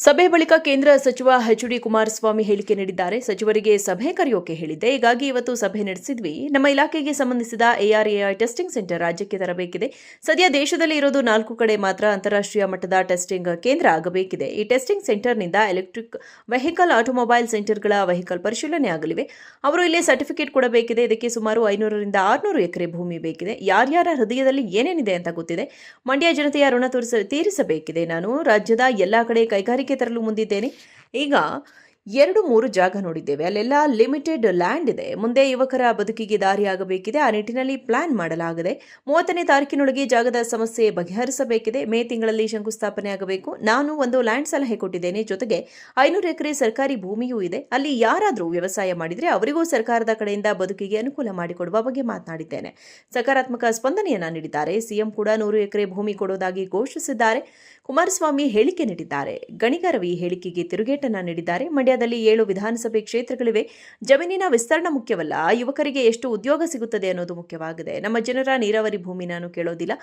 ಸಭೆ ಬಳಿಕ ಕೇಂದ್ರ ಸಚಿವ ಎಚ್.ಡಿ. ಕುಮಾರಸ್ವಾಮಿ ಹೇಳಿಕೆ ನೀಡಿದ್ದಾರೆ. ಸಚಿವರಿಗೆ ಸಭೆ ಕರೆಯೋಕೆ ಹೇಳಿದ್ದೆ, ಹೀಗಾಗಿ ಇವತ್ತು ಸಭೆ ನಡೆಸಿದ್ವಿ. ನಮ್ಮ ಇಲಾಖೆಗೆ ಸಂಬಂಧಿಸಿದ ARAI ಟೆಸ್ಟಿಂಗ್ ಸೆಂಟರ್ ರಾಜ್ಯಕ್ಕೆ ತರಬೇಕಿದೆ. ಸದ್ಯ ದೇಶದಲ್ಲಿ ಇರೋದು 4 ಕಡೆ ಮಾತ್ರ ಅಂತಾರಾಷ್ಟ್ರೀಯ ಮಟ್ಟದ ಟೆಸ್ಟಿಂಗ್ ಕೇಂದ್ರ ಆಗಬೇಕಿದೆ. ಈ ಟೆಸ್ಟಿಂಗ್ ಸೆಂಟರ್ನಿಂದ ಎಲೆಕ್ಟ್ರಿಕ್ ವೆಹಿಕಲ್, ಆಟೋಮೊಬೈಲ್ ಸೆಂಟರ್ಗಳ ವೆಹಿಕಲ್ ಪರಿಶೀಲನೆ ಆಗಲಿವೆ. ಅವರು ಇಲ್ಲಿ ಸರ್ಟಿಫಿಕೇಟ್ ಕೊಡಬೇಕಿದೆ. ಇದಕ್ಕೆ ಸುಮಾರು 500ರಿಂದ 600 ಎಕರೆ ಭೂಮಿ ಬೇಕಿದೆ. ಯಾರ್ಯಾರ ಹೃದಯದಲ್ಲಿ ಏನೇನಿದೆ ಅಂತ ಗೊತ್ತಿದೆ. ಮಂಡ್ಯ ಜನತೆಯ ಋಣ ತೀರಿಸಬೇಕಿದೆ. ನಾನು ರಾಜ್ಯದ ಎಲ್ಲಾ ಕಡೆ ಕೈಗಾರಿಕೆ ತರಲು ಮುಂದಿದ್ದೇನೆ. ಈಗ 2-3 ಜಾಗ ನೋಡಿದ್ದೇವೆ. ಅಲ್ಲೆಲ್ಲ ಲಿಮಿಟೆಡ್ ಲ್ಯಾಂಡ್ ಇದೆ. ಮುಂದೆ ಯುವಕರ ಬದುಕಿಗೆ ದಾರಿಯಾಗಬೇಕಿದೆ. ಆ ನಿಟ್ಟಿನಲ್ಲಿ ಪ್ಲಾನ್ ಮಾಡಲಾಗಿದೆ. 30ನೇ ತಾರೀಕಿನೊಳಗೆ ಜಾಗದ ಸಮಸ್ಯೆ ಬಗೆಹರಿಸಬೇಕಿದೆ. ಮೇ ತಿಂಗಳಲ್ಲಿ ಶಂಕುಸ್ಥಾಪನೆ ಆಗಬೇಕು. ನಾನು ಒಂದು ಲ್ಯಾಂಡ್ ಸಲಹೆ ಕೊಟ್ಟಿದ್ದೇನೆ. ಜೊತೆಗೆ 500 ಎಕರೆ ಸರ್ಕಾರಿ ಭೂಮಿಯೂ ಇದೆ. ಅಲ್ಲಿ ಯಾರಾದರೂ ವ್ಯವಸಾಯ ಮಾಡಿದರೆ ಅವರಿಗೂ ಸರ್ಕಾರದ ಕಡೆಯಿಂದ ಬದುಕಿಗೆ ಅನುಕೂಲ ಮಾಡಿಕೊಡುವ ಬಗ್ಗೆ ಮಾತನಾಡಿದ್ದೇನೆ. ಸಕಾರಾತ್ಮಕ ಸ್ಪಂದನೆಯನ್ನ ನೀಡಿದ್ದಾರೆ. ಸಿಎಂ ಕೂಡ 100 ಎಕರೆ ಭೂಮಿ ಕೊಡುವುದಾಗಿ ಘೋಷಿಸಿದ್ದಾರೆ. ಕುಮಾರಸ್ವಾಮಿ ಹೇಳಿಕೆ ನೀಡಿದ್ದಾರೆ. ಗಣಿಗ ರವಿ ಹೇಳಿಕೆಗೆ ತಿರುಗೇಟನ್ನ ನೀಡಿದ್ದಾರೆ. ಮಂಡ್ಯದಲ್ಲಿ 7 ವಿಧಾನಸಭೆ ಕ್ಷೇತ್ರಗಳಿವೆ. ಜಮೀನಿನ ವಿಸ್ತರಣೆ ಮುಖ್ಯವಲ್ಲ, ಯುವಕರಿಗೆ ಎಷ್ಟು ಉದ್ಯೋಗ ಸಿಗುತ್ತದೆ ಅನ್ನೋದು ಮುಖ್ಯವಾಗಿದೆ. ನಮ್ಮ ಜನರ ನೀರಾವರಿ ಭೂಮಿ ನಾನು ಕೇಳೋದಿಲ್ಲ.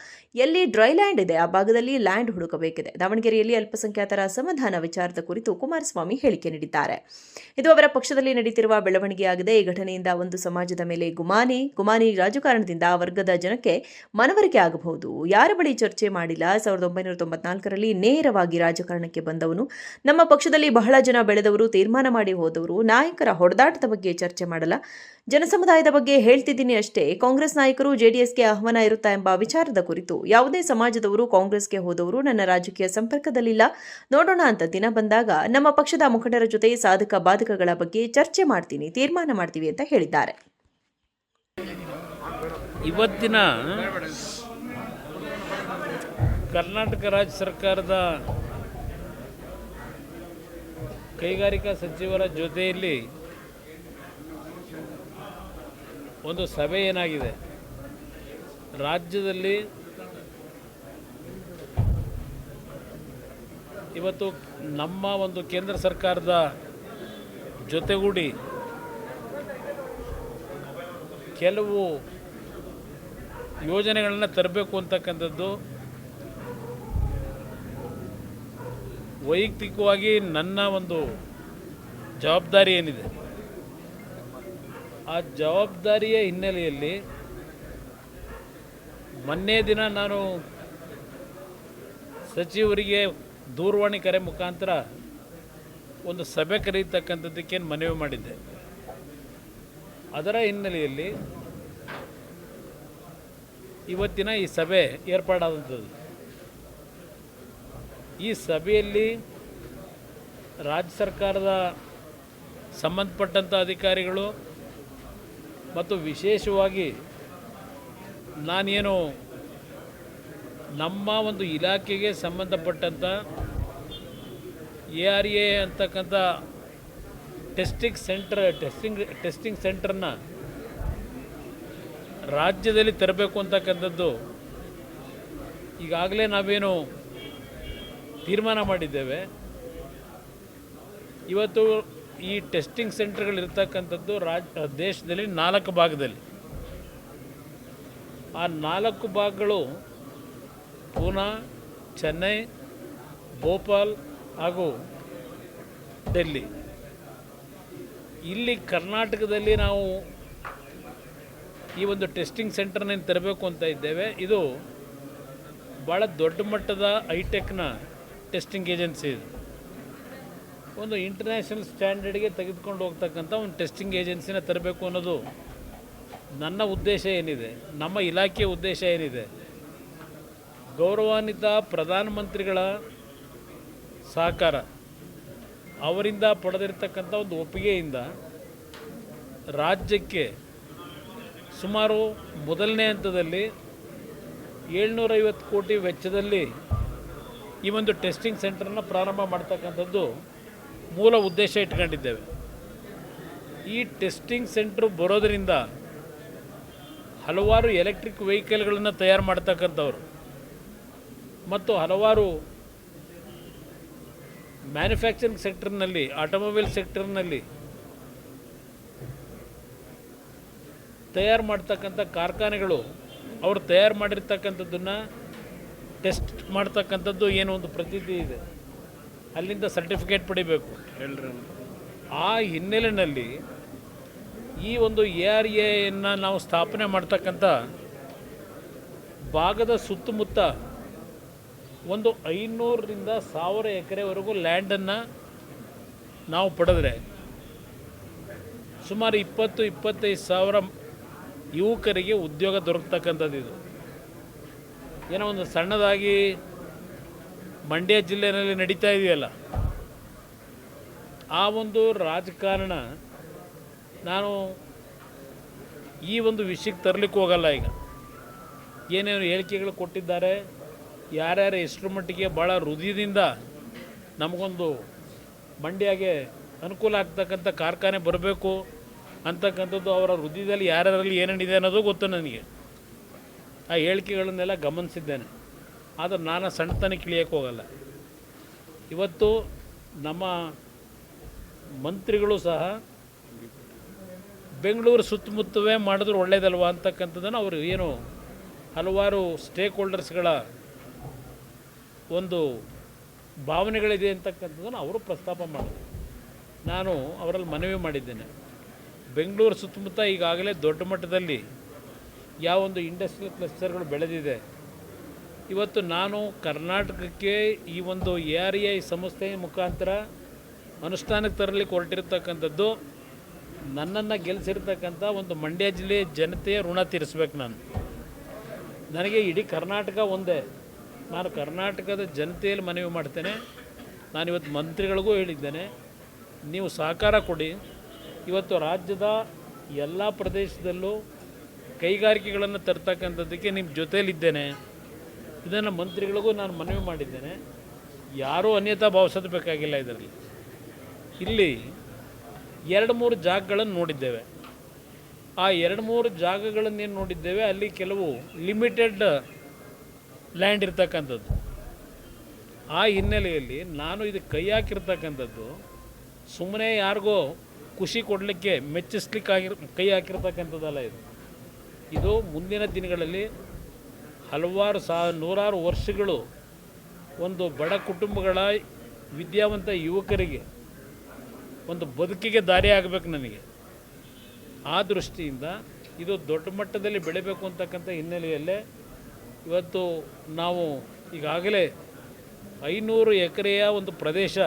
ಎಲ್ಲಿ ಡ್ರೈ ಲ್ಯಾಂಡ್ ಇದೆ ಆ ಭಾಗದಲ್ಲಿ ಲ್ಯಾಂಡ್ ಹುಡುಕಬೇಕಿದೆ. ದಾವಣಗೆರೆಯಲ್ಲಿ ಅಲ್ಪಸಂಖ್ಯಾತರ ಅಸಮಾಧಾನ ವಿಚಾರದ ಕುರಿತು ಕುಮಾರಸ್ವಾಮಿ ಹೇಳಿಕೆ ನೀಡಿದ್ದಾರೆ. ಇದು ಅವರ ಪಕ್ಷದಲ್ಲಿ ನಡೀತಿರುವ ಬೆಳವಣಿಗೆಯಾಗಿದೆ. ಈ ಘಟನೆಯಿಂದ ಒಂದು ಸಮಾಜದ ಮೇಲೆ ಗುಮಾನಿ ರಾಜಕಾರಣದಿಂದ ಆ ವರ್ಗದ ಜನಕ್ಕೆ ಮನವರಿಕೆ ಆಗಬಹುದು. ಯಾರ ಬಳಿ ಚರ್ಚೆ ಮಾಡಿಲ್ಲ. 1994ರಲ್ಲಿ ನೇರವಾಗಿ ರಾಜಕಾರಣಕ್ಕೆ ಬಂದವನು. ನಮ್ಮ ಪಕ್ಷದಲ್ಲಿ ಬಹಳ ಜನ ಬೆಳೆದವರು, ತೀರ್ಮಾನ ಮಾಡಿ ಹೋದವರು. ನಾಯಕರ ಹೊಡೆದಾಟದ ಬಗ್ಗೆ ಚರ್ಚೆ ಮಾಡಲ್ಲ. ಜನಸಮುದಾಯದ ಬಗ್ಗೆ ಹೇಳ್ತಿದ್ದೀನಿ ಅಷ್ಟೇ. ಕಾಂಗ್ರೆಸ್ ನಾಯಕರು ಜೆಡಿಎಸ್ಗೆ ಆಹ್ವಾನ ಇರುತ್ತಾ ಎಂಬ ವಿಚಾರದ ಕುರಿತು ಯಾವುದೇ ಸಮಾಜದವರು ಕಾಂಗ್ರೆಸ್ಗೆ ಹೋದವರು ನನ್ನ ರಾಜಕೀಯ ಸಂಪರ್ಕದಲ್ಲಿಲ್ಲ. ನೋಡೋಣ ಅಂತ ದಿನ ಬಂದಾಗ ನಮ್ಮ ಪಕ್ಷದ ಮುಖಂಡರ ಜೊತೆ ಸಾಧಕ ಬಾಧಕಗಳ ಬಗ್ಗೆ ಚರ್ಚೆ ಮಾಡ್ತೀನಿ, ತೀರ್ಮಾನ ಮಾಡ್ತೀವಿ ಅಂತ ಹೇಳಿದ್ದಾರೆ. ಇವತ್ತಿನ ಕರ್ನಾಟಕ ರಾಜ್ಯ ಸರ್ಕಾರದ ಕೈಗಾರಿಕಾ ಸಚಿವರ ಜೊತೆಯಲ್ಲಿ ಒಂದು ಸಭೆ ಏನಾಗಿದೆ, ರಾಜ್ಯದಲ್ಲಿ ಇವತ್ತು ನಮ್ಮ ಒಂದು ಕೇಂದ್ರ ಸರ್ಕಾರದ ಜೊತೆಗೂಡಿ ಕೆಲವು ಯೋಜನೆಗಳನ್ನು ತರಬೇಕು ಅಂತಕ್ಕಂಥದ್ದು ವೈಯಕ್ತಿಕವಾಗಿ ನನ್ನ ಒಂದು ಜವಾಬ್ದಾರಿ ಏನಿದೆ. ಆ ಜವಾಬ್ದಾರಿಯ ಹಿನ್ನೆಲೆಯಲ್ಲಿ ಮೊನ್ನೆ ದಿನ ನಾನು ಸಚಿವರಿಗೆ ದೂರವಾಣಿ ಕರೆ ಮುಖಾಂತರ ಒಂದು ಸಭೆ ಕರೆಯತಕ್ಕಂಥದ್ದಕ್ಕೆ ಮನವಿ ಮಾಡಿದ್ದೆ. ಅದರ ಹಿನ್ನೆಲೆಯಲ್ಲಿ ಇವತ್ತಿನ ಈ ಸಭೆ ಏರ್ಪಾಡಾದಂಥದ್ದು. ಈ ಸಭೆಯಲ್ಲಿ ರಾಜ್ಯ ಸರ್ಕಾರದ ಸಂಬಂಧಪಟ್ಟಂಥ ಅಧಿಕಾರಿಗಳು ಮತ್ತು ವಿಶೇಷವಾಗಿ ನಾನೇನು ನಮ್ಮ ಒಂದು ಇಲಾಖೆಗೆ ಸಂಬಂಧಪಟ್ಟಂಥ ARAI ಅಂತಕ್ಕಂಥ ಟೆಸ್ಟಿಂಗ್ ಸೆಂಟರ್ನ ರಾಜ್ಯದಲ್ಲಿ ತರಬೇಕು ಅಂತಕ್ಕಂಥದ್ದು ಈಗಾಗಲೇ ನಾವೇನು ತೀರ್ಮಾನ ಮಾಡಿದ್ದೇವೆ. ಇವತ್ತು ಈ ಟೆಸ್ಟಿಂಗ್ ಸೆಂಟರ್ಗಳಿರ್ತಕ್ಕಂಥದ್ದು ದೇಶದಲ್ಲಿ 4 ಭಾಗದಲ್ಲಿ. ಆ 4 ಭಾಗಗಳು ಪೂನಾ, ಚೆನ್ನೈ, ಭೋಪಾಲ್ ಹಾಗೂ ಡೆಲ್ಲಿ. ಇಲ್ಲಿ ಕರ್ನಾಟಕದಲ್ಲಿ ನಾವು ಈ ಒಂದು ಟೆಸ್ಟಿಂಗ್ ಸೆಂಟರ್ನ ತರಬೇಕು ಅಂತ ಇದ್ದೇವೆ. ಇದು ಭಾಳ ದೊಡ್ಡ ಮಟ್ಟದ ಹೈಟೆಕ್ನ ಟೆಸ್ಟಿಂಗ್ ಏಜೆನ್ಸಿ. ಇದು ಒಂದು ಇಂಟರ್ನ್ಯಾಷನಲ್ ಸ್ಟ್ಯಾಂಡರ್ಡ್ಗೆ ತೆಗೆದುಕೊಂಡು ಹೋಗ್ತಕ್ಕಂಥ ಒಂದು ಟೆಸ್ಟಿಂಗ್ ಏಜೆನ್ಸಿನ ತರಬೇಕು ಅನ್ನೋದು ನನ್ನ ಉದ್ದೇಶ ಏನಿದೆ, ನಮ್ಮ ಇಲಾಖೆಯ ಉದ್ದೇಶ ಏನಿದೆ. ಗೌರವಾನ್ವಿತ ಪ್ರಧಾನಮಂತ್ರಿಗಳ ಸಹಕಾರ, ಅವರಿಂದ ಪಡೆದಿರ್ತಕ್ಕಂಥ ಒಂದು ಒಪ್ಪಿಗೆಯಿಂದ ರಾಜ್ಯಕ್ಕೆ ಸುಮಾರು ಮೊದಲನೇ ಹಂತದಲ್ಲಿ 750 ಕೋಟಿ ವೆಚ್ಚದಲ್ಲಿ ಈ ಒಂದು ಟೆಸ್ಟಿಂಗ್ ಸೆಂಟರ್ನ ಪ್ರಾರಂಭ ಮಾಡ್ತಕ್ಕಂಥದ್ದು ಮೂಲ ಉದ್ದೇಶ ಇಟ್ಕೊಂಡಿದ್ದೇವೆ. ಈ ಟೆಸ್ಟಿಂಗ್ ಸೆಂಟ್ರು ಬರೋದರಿಂದ ಹಲವಾರು ಎಲೆಕ್ಟ್ರಿಕ್ ವೆಹಿಕಲ್ಗಳನ್ನು ತಯಾರು ಮಾಡ್ತಕ್ಕಂಥವ್ರು ಮತ್ತು ಹಲವಾರು ಮ್ಯಾನುಫ್ಯಾಕ್ಚರಿಂಗ್ ಸೆಕ್ಟರ್ನಲ್ಲಿ, ಆಟೋಮೊಬೈಲ್ ಸೆಕ್ಟರ್ನಲ್ಲಿ ತಯಾರು ಮಾಡ್ತಕ್ಕಂಥ ಕಾರ್ಖಾನೆಗಳು ಅವರು ತಯಾರು ಮಾಡಿರ್ತಕ್ಕಂಥದ್ದನ್ನು ಟೆಸ್ಟ್ ಮಾಡ್ತಕ್ಕಂಥದ್ದು ಏನೋ ಒಂದು ಪ್ರತೀತಿ ಇದೆ. ಅಲ್ಲಿಂದ ಸರ್ಟಿಫಿಕೇಟ್ ಪಡಿಬೇಕು. ಆ ಹಿನ್ನೆಲೆಯಲ್ಲಿ ಈ ಒಂದು ARAಯನ್ನು ನಾವು ಸ್ಥಾಪನೆ ಮಾಡ್ತಕ್ಕಂಥ ಭಾಗದ ಸುತ್ತಮುತ್ತ ಒಂದು 500ರಿಂದ 1000 ಎಕರೆವರೆಗೂ ಲ್ಯಾಂಡನ್ನು ನಾವು ಪಡೆದ್ರೆ ಸುಮಾರು 20-25 ಸಾವಿರ ಯುವಕರಿಗೆ ಉದ್ಯೋಗ ದೊರಕತಕ್ಕಂಥದ್ದು. ಇದು ಏನೋ ಒಂದು ಸಣ್ಣದಾಗಿ ಮಂಡ್ಯ ಜಿಲ್ಲೆಯಲ್ಲಿ ನಡೀತಾ ಇದೆಯಲ್ಲ, ಆ ಒಂದು ರಾಜಕಾರಣ ನಾನು ಈ ಒಂದು ವಿಷಯಕ್ಕೆ ತರಲಿಕ್ಕೆ ಹೋಗಲ್ಲ. ಈಗ ಏನೇನು ಹೇಳಿಕೆಗಳು ಕೊಟ್ಟಿದ್ದಾರೆ, ಯಾರ್ಯಾರು ಎಷ್ಟರ ಮಟ್ಟಿಗೆ ಭಾಳ ಹೃದಯದಿಂದ ನಮಗೊಂದು ಮಂಡ್ಯಗೆ ಅನುಕೂಲ ಆಗ್ತಕ್ಕಂಥ ಕಾರ್ಖಾನೆ ಬರಬೇಕು ಅಂತಕ್ಕಂಥದ್ದು ಅವರ ಹೃದಯದಲ್ಲಿ ಯಾರ್ಯಾರಲ್ಲಿ ಏನೇನಿದೆ ಅನ್ನೋದು ಗೊತ್ತು ನನಗೆ. ಆ ಹೇಳಿಕೆಗಳನ್ನೆಲ್ಲ ಗಮನಿಸಿದ್ದೇನೆ. ಆದರೆ ನಾನು ಸಣ್ಣತನಕ್ಕೆ ಇಳಿಯೋಕ್ಕೆ ಹೋಗಲ್ಲ. ಇವತ್ತು ನಮ್ಮ ಮಂತ್ರಿಗಳು ಸಹ ಬೆಂಗಳೂರು ಸುತ್ತಮುತ್ತವೇ ಮಾಡಿದ್ರು ಒಳ್ಳೇದಲ್ವ ಅಂತಕ್ಕಂಥದ್ದನ್ನು ಅವರು ಏನು ಹಲವಾರು ಸ್ಟೇಕ್ ಹೋಲ್ಡರ್ಸ್ಗಳ ಒಂದು ಭಾವನೆಗಳಿದೆ ಅಂತಕ್ಕಂಥದ್ದನ್ನು ಅವರು ಪ್ರಸ್ತಾಪ ಮಾಡಿದ್ರು. ನಾನು ಅವರಲ್ಲಿ ಮನವಿ ಮಾಡಿದ್ದೇನೆ, ಬೆಂಗಳೂರು ಸುತ್ತಮುತ್ತ ಈಗಾಗಲೇ ದೊಡ್ಡ ಮಟ್ಟದಲ್ಲಿ ಯಾವೊಂದು ಇಂಡಸ್ಟ್ರಿಯಲ್ ಕ್ಲಸ್ಟರ್ಗಳು ಬೆಳೆದಿದೆ. ಇವತ್ತು ನಾನು ಕರ್ನಾಟಕಕ್ಕೆ ಈ ಒಂದು ARAI ಸಂಸ್ಥೆಯ ಮುಖಾಂತರ ಅನುಷ್ಠಾನಕ್ಕೆ ತರಲಿಕ್ಕೆ ಹೊರಟಿರ್ತಕ್ಕಂಥದ್ದು ನನ್ನನ್ನು ಗೆಲ್ಲಿಸಿರ್ತಕ್ಕಂಥ ಒಂದು ಮಂಡ್ಯ ಜಿಲ್ಲೆಯ ಜನತೆಯ ಋಣ ತೀರಿಸ್ಬೇಕು. ನನಗೆ ಇಡೀ ಕರ್ನಾಟಕ ಒಂದೇ. ನಾನು ಕರ್ನಾಟಕದ ಜನತೆಯಲ್ಲಿ ಮನವಿ ಮಾಡ್ತೇನೆ. ನಾನಿವತ್ತು ಮಂತ್ರಿಗಳಿಗೂ ಹೇಳಿದ್ದೇನೆ, ನೀವು ಸಹಕಾರ ಕೊಡಿ. ಇವತ್ತು ರಾಜ್ಯದ ಎಲ್ಲ ಪ್ರದೇಶದಲ್ಲೂ ಕೈಗಾರಿಕೆಗಳನ್ನು ತರ್ತಕ್ಕಂಥದ್ದಕ್ಕೆ ನಿಮ್ಮ ಜೊತೆಯಲ್ಲಿದ್ದೇನೆ. ಇದನ್ನು ಮಂತ್ರಿಗಳಿಗೂ ನಾನು ಮನವಿ ಮಾಡಿದ್ದೇನೆ. ಯಾರೂ ಅನ್ಯತಾ ಭಾವಿಸೋದು ಬೇಕಾಗಿಲ್ಲ. ಇದರಲ್ಲಿ ಇಲ್ಲಿ 2-3 ಜಾಗಗಳನ್ನು ನೋಡಿದ್ದೇವೆ. ಆ 2-3 ಜಾಗಗಳನ್ನೇನು ನೋಡಿದ್ದೇವೆ, ಅಲ್ಲಿ ಕೆಲವು ಲಿಮಿಟೆಡ್ ಲ್ಯಾಂಡ್ ಇರ್ತಕ್ಕಂಥದ್ದು. ಆ ಹಿನ್ನೆಲೆಯಲ್ಲಿ ನಾನು ಇದಕ್ಕೆ ಕೈ ಹಾಕಿರ್ತಕ್ಕಂಥದ್ದು ಸುಮ್ಮನೆ ಯಾರಿಗೋ ಖುಷಿ ಕೊಡಲಿಕ್ಕೆ ಮೆಚ್ಚಿಸ್ಲಿಕ್ಕಾಗಿ ಕೈ ಹಾಕಿರ್ತಕ್ಕಂಥದ್ದಲ್ಲ. ಇದು ಮುಂದಿನ ದಿನಗಳಲ್ಲಿ ಹಲವಾರು ನೂರಾರು ವರ್ಷಗಳು ಒಂದು ಬಡ ಕುಟುಂಬಗಳ ವಿದ್ಯಾವಂತ ಯುವಕರಿಗೆ ಒಂದು ಬದುಕಿಗೆ ದಾರಿ ಆಗಬೇಕು. ನನಗೆ ಆ ದೃಷ್ಟಿಯಿಂದ ಇದು ದೊಡ್ಡ ಮಟ್ಟದಲ್ಲಿ ಬೆಳೆಯಬೇಕು ಅಂತಕ್ಕಂಥ ಹಿನ್ನೆಲೆಯಲ್ಲೇ ಇವತ್ತು ನಾವು ಈಗಾಗಲೇ 500 ಎಕರೆಯ ಒಂದು ಪ್ರದೇಶ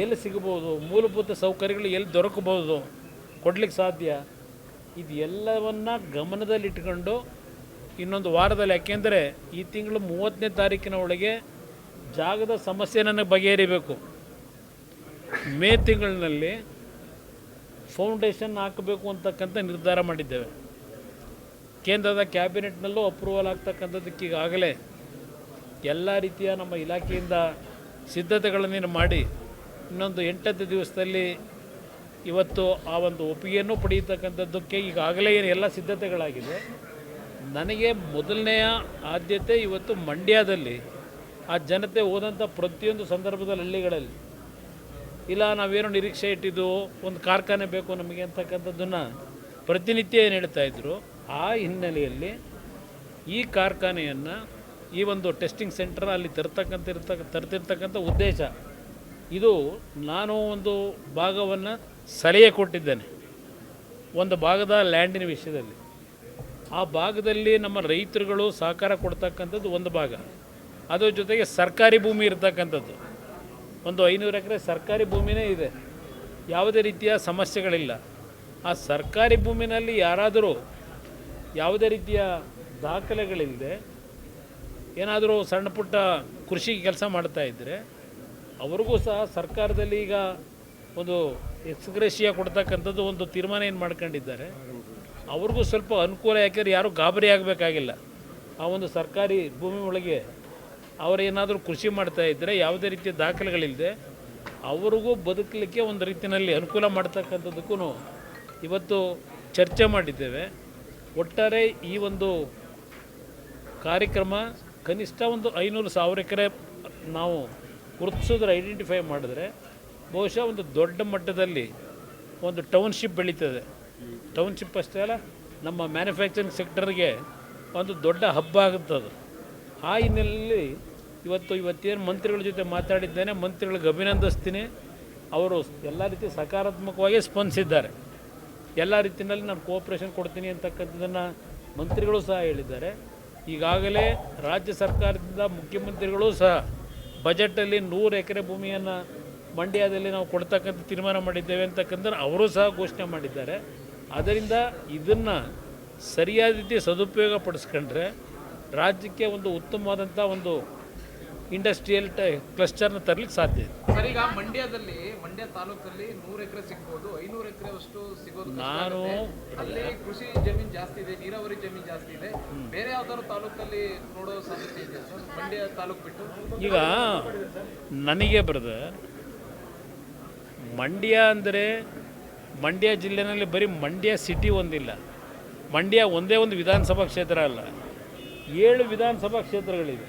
ಎಲ್ಲಿ ಸಿಗಬಹುದು, ಮೂಲಭೂತ ಸೌಕರ್ಯಗಳು ಎಲ್ಲಿ ದೊರಕಬಹುದು, ಕೊಡಲಿಕ್ಕೆ ಸಾಧ್ಯ, ಇದು ಎಲ್ಲವನ್ನು ಗಮನದಲ್ಲಿಟ್ಕೊಂಡು ಇನ್ನೊಂದು ವಾರದಲ್ಲಿ, ಯಾಕೆಂದರೆ ಈ ತಿಂಗಳು 30ನೇ ತಾರೀಕಿನ ಒಳಗೆ ಜಾಗದ ಸಮಸ್ಯೆ ನನಗೆ ಬಗೆಹರಿಬೇಕು. ಮೇ ತಿಂಗಳಿನಲ್ಲಿ ಫೌಂಡೇಶನ್ ಹಾಕಬೇಕು ಅಂತಕ್ಕಂಥ ನಿರ್ಧಾರ ಮಾಡಿದ್ದೇವೆ. ಕೇಂದ್ರದ ಕ್ಯಾಬಿನೆಟ್ನಲ್ಲೂ ಅಪ್ರೂವಲ್ ಆಗ್ತಕ್ಕಂಥದ್ದಕ್ಕೆ ಈಗಾಗಲೇ ಎಲ್ಲ ರೀತಿಯ ನಮ್ಮ ಇಲಾಖೆಯಿಂದ ಸಿದ್ಧತೆಗಳನ್ನು ಮಾಡಿ ಇನ್ನೊಂದು 8 ದಿವಸದಲ್ಲಿ ಇವತ್ತು ಆ ಒಂದು ಒಪ್ಪಿಗೆಯನ್ನು ಪಡೆಯತಕ್ಕಂಥದ್ದಕ್ಕೆ ಈಗಾಗಲೇ ಎಲ್ಲ ಸಿದ್ಧತೆಗಳಾಗಿದೆ. ನನಗೆ ಮೊದಲನೆಯ ಆದ್ಯತೆ ಇವತ್ತು ಮಂಡ್ಯದಲ್ಲಿ ಆ ಜನತೆ ಹೋದಂಥ ಪ್ರತಿಯೊಂದು ಸಂದರ್ಭದಲ್ಲಿ ಹಳ್ಳಿಗಳಲ್ಲಿ ಇಲ್ಲ ನಾವೇನೋ ನಿರೀಕ್ಷೆ ಇಟ್ಟಿದ್ದು ಒಂದು ಕಾರ್ಖಾನೆ ಬೇಕು ನಮಗೆ ಅಂತಕ್ಕಂಥದ್ದನ್ನು ಪ್ರತಿನಿತ್ಯ ಏನು ಹೇಳ್ತಾಯಿದ್ರು. ಆ ಹಿನ್ನೆಲೆಯಲ್ಲಿ ಈ ಕಾರ್ಖಾನೆಯನ್ನು ಈ ಒಂದು ಟೆಸ್ಟಿಂಗ್ ಸೆಂಟರ್ ಅಲ್ಲಿ ತರ್ತಿರ್ತಕ್ಕಂಥ ಉದ್ದೇಶ ಇದು. ನಾನು ಒಂದು ಭಾಗವನ್ನು ಸಲಹೆ ಕೊಟ್ಟಿದ್ದೇನೆ, ಒಂದು ಭಾಗದ ಲ್ಯಾಂಡಿನ ವಿಷಯದಲ್ಲಿ. ಆ ಭಾಗದಲ್ಲಿ ನಮ್ಮ ರೈತರುಗಳು ಸಹಕಾರ ಕೊಡ್ತಕ್ಕಂಥದ್ದು ಒಂದು ಭಾಗ, ಅದ್ರ ಜೊತೆಗೆ ಸರ್ಕಾರಿ ಭೂಮಿ ಇರ್ತಕ್ಕಂಥದ್ದು ಒಂದು 500 ಎಕರೆ ಸರ್ಕಾರಿ ಭೂಮಿನೇ ಇದೆ. ಯಾವುದೇ ರೀತಿಯ ಸಮಸ್ಯೆಗಳಿಲ್ಲ. ಆ ಸರ್ಕಾರಿ ಭೂಮಿನಲ್ಲಿ ಯಾರಾದರೂ ಯಾವುದೇ ರೀತಿಯ ದಾಖಲೆಗಳಿಲ್ಲದೆ ಏನಾದರೂ ಸಣ್ಣ ಪುಟ್ಟ ಕೃಷಿ ಕೆಲಸ ಮಾಡ್ತಾಯಿದ್ರೆ ಅವ್ರಿಗೂ ಸಹ ಸರ್ಕಾರದಲ್ಲಿ ಈಗ ಒಂದು ಎಕ್ಸ್ಗ್ರೇಷಿಯಾ ಕೊಡ್ತಕ್ಕಂಥದ್ದು ಒಂದು ತೀರ್ಮಾನ ಏನು ಮಾಡ್ಕೊಂಡಿದ್ದಾರೆ. ಅವ್ರಿಗೂ ಸ್ವಲ್ಪ ಅನುಕೂಲ, ಯಾಕೆಂದರೆ ಯಾರೂ ಗಾಬರಿ ಆಗಬೇಕಾಗಿಲ್ಲ. ಆ ಒಂದು ಸರ್ಕಾರಿ ಭೂಮಿ ಒಳಗೆ ಅವರೇನಾದರೂ ಕೃಷಿ ಮಾಡ್ತಾಯಿದ್ದರೆ ಯಾವುದೇ ರೀತಿಯ ದಾಖಲೆಗಳಿಲ್ಲದೆ ಅವ್ರಿಗೂ ಬದುಕಲಿಕ್ಕೆ ಒಂದು ರೀತಿಯಲ್ಲಿ ಅನುಕೂಲ ಮಾಡ್ತಕ್ಕಂಥದ್ದಕ್ಕೂ ಇವತ್ತು ಚರ್ಚೆ ಮಾಡಿದ್ದೇವೆ. ಒಟ್ಟಾರೆ ಈ ಒಂದು ಕಾರ್ಯಕ್ರಮ ಕನಿಷ್ಠ ಒಂದು 500,000 ಎಕರೆ ನಾವು ಗುರುತಿಸಿದ್ರೆ, ಐಡೆಂಟಿಫೈ ಮಾಡಿದ್ರೆ ಬಹುಶಃ ಒಂದು ದೊಡ್ಡ ಮಟ್ಟದಲ್ಲಿ ಒಂದು ಟೌನ್ಶಿಪ್ ಬೆಳೀತದೆ. ಟೌನ್ಶಿಪ್ ಅಷ್ಟೇ ಅಲ್ಲ, ನಮ್ಮ ಮ್ಯಾನುಫ್ಯಾಕ್ಚರಿಂಗ್ ಸೆಕ್ಟರ್ಗೆ ಒಂದು ದೊಡ್ಡ ಹಬ್ಬ ಆಗುತ್ತದು. ಆ ಹಿನ್ನೆಲೆಯಲ್ಲಿ ಇವತ್ತೇನು ಮಂತ್ರಿಗಳ ಜೊತೆ ಮಾತಾಡಿದ್ದೇನೆ, ಮಂತ್ರಿಗಳಿಗೆ ಅಭಿನಂದಿಸ್ತೀನಿ. ಅವರು ಎಲ್ಲ ರೀತಿ ಸಕಾರಾತ್ಮಕವಾಗಿ ಸ್ಪಂದಿಸಿದ್ದಾರೆ. ಎಲ್ಲ ರೀತಿಯಲ್ಲಿ ನಾನು ಕೋಆಪ್ರೇಷನ್ ಕೊಡ್ತೀನಿ ಅಂತಕ್ಕಂಥದ್ದನ್ನು ಮಂತ್ರಿಗಳು ಸಹ ಹೇಳಿದ್ದಾರೆ. ಈಗಾಗಲೇ ರಾಜ್ಯ ಸರ್ಕಾರದಿಂದ ಮುಖ್ಯಮಂತ್ರಿಗಳು ಸಹ ಬಜೆಟಲ್ಲಿ 100 ಎಕರೆ ಭೂಮಿಯನ್ನು ಮಂಡ್ಯದಲ್ಲಿ ನಾವು ಕೊಡ್ತಕ್ಕಂಥ ತೀರ್ಮಾನ ಮಾಡಿದ್ದೇವೆ ಅಂತಕ್ಕಂಥದ್ದು ಅವರು ಸಹ ಘೋಷಣೆ ಮಾಡಿದ್ದಾರೆ. ಆದ್ದರಿಂದ ಇದನ್ನು ಸರಿಯಾದ ರೀತಿ ಸದುಪಯೋಗ ಪಡಿಸ್ಕೊಂಡ್ರೆ ರಾಜ್ಯಕ್ಕೆ ಒಂದು ಉತ್ತಮವಾದಂಥ ಒಂದು ಇಂಡಸ್ಟ್ರಿಯಲ್ ಕ್ಲಸ್ಟರ್ನ ತರಲಿಕ್ಕೆ ಸಾಧ್ಯ ಇದೆ. ಸರ್, ಈಗ ಮಂಡ್ಯ ತಾಲೂಕಲ್ಲಿ 100 ಎಕರೆ ಸಿಗ್ಬೋದು, 500 ಎಕರೆ ಅಷ್ಟು ಸಿಗೋದು ಕಷ್ಟ ಆಗುತ್ತೆ. ಅಲ್ಲಿ ಕೃಷಿ ಜಮೀನು ಜಾಸ್ತಿ ಇದೆ, ನೀರಾವರಿ ಜಮೀನು ಜಾಸ್ತಿ ಇದೆ. ಬೇರೆ ಯಾವ್ದಾದ್ರು ತಾಲೂಕಲ್ಲಿ ನೋಡೋ ಸಾಧ್ಯತೆ ಇದೆ ಸರ್, ಮಂಡ್ಯ ತಾಲೂಕು ಬಿಟ್ಟು? ಈಗ ನನಗೆ ಬ್ರದರ್, ಮಂಡ್ಯ ಅಂದರೆ ಮಂಡ್ಯ ಜಿಲ್ಲೆಯಲ್ಲಿ ಬರೀ ಮಂಡ್ಯ ಸಿಟಿ ಒಂದಿಲ್ಲ, ಮಂಡ್ಯ ಒಂದೇ ಒಂದು ವಿಧಾನಸಭಾ ಕ್ಷೇತ್ರ ಅಲ್ಲ, 7 ವಿಧಾನಸಭಾ ಕ್ಷೇತ್ರಗಳಿವೆ.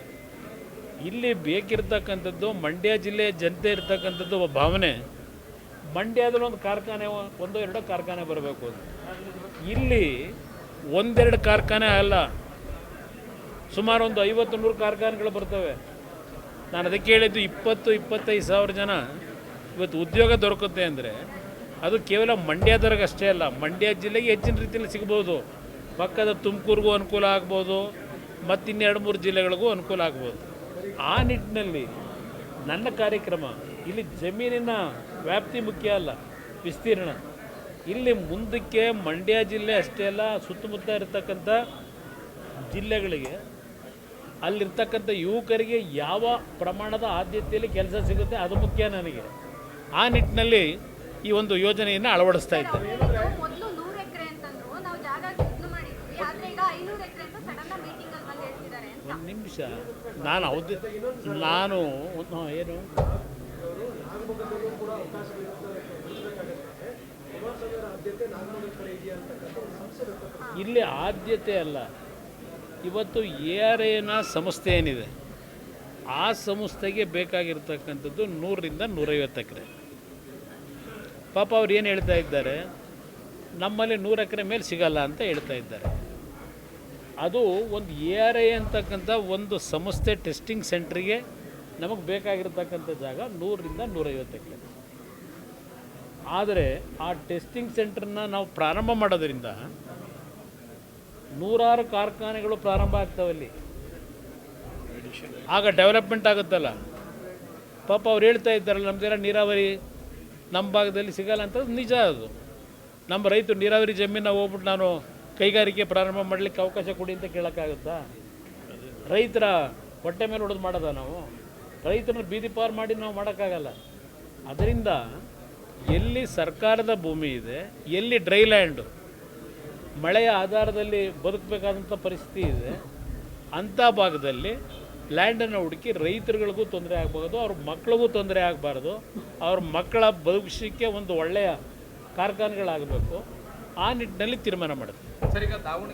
ಇಲ್ಲಿ ಬೇಕಿರ್ತಕ್ಕಂಥದ್ದು ಮಂಡ್ಯ ಜಿಲ್ಲೆಯ ಜನತೆ ಇರ್ತಕ್ಕಂಥದ್ದು ಭಾವನೆ, ಮಂಡ್ಯದಲ್ಲಿ ಒಂದು ಕಾರ್ಖಾನೆ, 1-2 ಕಾರ್ಖಾನೆ ಬರಬೇಕು ಅಂತ. ಇಲ್ಲಿ 1-2 ಕಾರ್ಖಾನೆ ಅಲ್ಲ, ಸುಮಾರು ಒಂದು 50-100 ಕಾರ್ಖಾನೆಗಳು ಬರ್ತವೆ. ನಾನು ಅದಕ್ಕೆ ಹೇಳಿದ್ದು 20-25 ಸಾವಿರ ಜನ ಇವತ್ತು ಉದ್ಯೋಗ ದೊರಕುತ್ತೆ ಅಂದರೆ ಅದು ಕೇವಲ ಮಂಡ್ಯದವ್ರಿಗೆ ಅಷ್ಟೇ ಅಲ್ಲ, ಮಂಡ್ಯ ಜಿಲ್ಲೆಗೆ ಹೆಚ್ಚಿನ ರೀತಿಯಲ್ಲಿ ಸಿಗ್ಬೋದು. ಪಕ್ಕದ ತುಮಕೂರಿಗೂ ಅನುಕೂಲ ಆಗ್ಬೋದು, ಮತ್ತು 2-3 ಜಿಲ್ಲೆಗಳಿಗೂ ಅನುಕೂಲ ಆಗ್ಬೋದು. ಆ ನಿಟ್ಟಿನಲ್ಲಿ ನನ್ನ ಕಾರ್ಯಕ್ರಮ ಇಲ್ಲಿ ಜಮೀನಿನ ವ್ಯಾಪ್ತಿ ಮುಖ್ಯ ಅಲ್ಲ, ವಿಸ್ತೀರ್ಣ. ಇಲ್ಲಿ ಮುಂದಕ್ಕೆ ಮಂಡ್ಯ ಜಿಲ್ಲೆ ಅಷ್ಟೇ ಅಲ್ಲ, ಸುತ್ತಮುತ್ತ ಇರತಕ್ಕಂಥ ಜಿಲ್ಲೆಗಳಿಗೆ ಅಲ್ಲಿರ್ತಕ್ಕಂಥ ಯುವಕರಿಗೆ ಯಾವ ಪ್ರಮಾಣದ ಆದ್ಯತೆಯಲ್ಲಿ ಕೆಲಸ ಸಿಗುತ್ತೆ ಅದು ಮುಖ್ಯ ನನಗೆ. ಆ ನಿಟ್ಟಿನಲ್ಲಿ ಈ ಒಂದು ಯೋಜನೆಯನ್ನು ಅಳವಡಿಸ್ತಾ ಇದ್ದಾರೆ. ಮೊದಲು 100 ಎಕರೆ ಅಂತಂದ್ರು, ನಾವು ಜಾಗ ಸಿದ್ಧ ಮಾಡಿದ್ವಿ, ಆದ್ರೆ ಈಗ 500 ಎಕರೆ ಅಂತ ಸಡನ್ ಮೀಟಿಂಗ್ ಅಲ್ಲಿ ಬಂದು ಹೇಳ್ತಿದ್ದಾರೆ ಅಂತ. ಒಂದು ನಿಮಿಷ, ನಾನು ಏನು ಇಲ್ಲಿ ಆದ್ಯತೆ ಅಲ್ಲ, ಇವತ್ತು ARAನ ಸಂಸ್ಥೆ ಏನಿದೆ ಆ ಸಂಸ್ಥೆಗೆ ಬೇಕಾಗಿರ್ತಕ್ಕಂಥದ್ದು 100ರಿಂದ 150 ಎಕರೆ. ಪಾಪ ಅವ್ರು ಏನು ಹೇಳ್ತಾ ಇದ್ದಾರೆ, ನಮ್ಮಲ್ಲಿ 100 ಎಕರೆ ಮೇಲೆ ಸಿಗಲ್ಲ ಅಂತ ಹೇಳ್ತಾ ಇದ್ದಾರೆ. ಅದು ಒಂದು ARA ಅಂತಕ್ಕಂಥ ಒಂದು ಸಂಸ್ಥೆ ಟೆಸ್ಟಿಂಗ್ ಸೆಂಟ್ರಿಗೆ ನಮಗೆ ಬೇಕಾಗಿರ್ತಕ್ಕಂಥ ಜಾಗ 100ರಿಂದ 150 ಎಕರೆ. ಆದರೆ ಆ ಟೆಸ್ಟಿಂಗ್ ಸೆಂಟ್ರನ್ನ ನಾವು ಪ್ರಾರಂಭ ಮಾಡೋದ್ರಿಂದ 100 ಕಾರ್ಖಾನೆಗಳು ಪ್ರಾರಂಭ ಆಗ್ತಾವಲ್ಲಿ, ಆಗ ಡೆವಲಪ್ಮೆಂಟ್ ಆಗುತ್ತಲ್ಲ. ಪಾಪ ಅವ್ರು ಹೇಳ್ತಾ ಇದ್ದಾರಲ್ಲ, ನಮ್ಮದೆಲ್ಲ ನೀರಾವರಿ ನಮ್ಮ ಭಾಗದಲ್ಲಿ ಸಿಗಲ್ಲ ಅಂತ. ನಿಜ, ಅದು ನಮ್ಮ ರೈತರು ನೀರಾವರಿ ಜಮೀನ ಹೋಗ್ಬಿಟ್ಟು ನಾನು ಕೈಗಾರಿಕೆ ಪ್ರಾರಂಭ ಮಾಡಲಿಕ್ಕೆ ಅವಕಾಶ ಕೊಡಿ ಅಂತ ಕೇಳೋಕ್ಕಾಗುತ್ತಾ? ರೈತರ ಹೊಟ್ಟೆ ಮೇಲೆ ಹೊಡೆದು ಮಾಡೋದ ನಾವು? ರೈತರನ್ನ ಬೀದಿ ಪಾರು ಮಾಡಿ ನಾವು ಮಾಡೋಕ್ಕಾಗಲ್ಲ. ಅದರಿಂದ ಎಲ್ಲಿ ಸರ್ಕಾರದ ಭೂಮಿ ಇದೆ, ಎಲ್ಲಿ ಡ್ರೈ ಲ್ಯಾಂಡು, ಮಳೆಯ ಆಧಾರದಲ್ಲಿ ಬದುಕಬೇಕಾದಂಥ ಪರಿಸ್ಥಿತಿ ಇದೆ, ಅಂಥ ಭಾಗದಲ್ಲಿ ಲ್ಯಾಂಡನ್ನು ಹುಡುಕಿ ರೈತರುಗಳಿಗೂ ತೊಂದರೆ ಆಗಬಾರ್ದು, ಅವ್ರ ಮಕ್ಕಳಿಗೂ ತೊಂದರೆ ಆಗಬಾರ್ದು, ಅವ್ರ ಮಕ್ಕಳ ಭವಿಷ್ಯಕ್ಕೆ ಒಂದು ಒಳ್ಳೆಯ ಕಾರ್ಖಾನೆಗಳಾಗಬೇಕು. ಆ ನಿಟ್ಟಿನಲ್ಲಿ ತೀರ್ಮಾನ ಮಾಡುತ್ತೆ. ಸರ್, ಈಗ ದಾವಣಗೆರೆ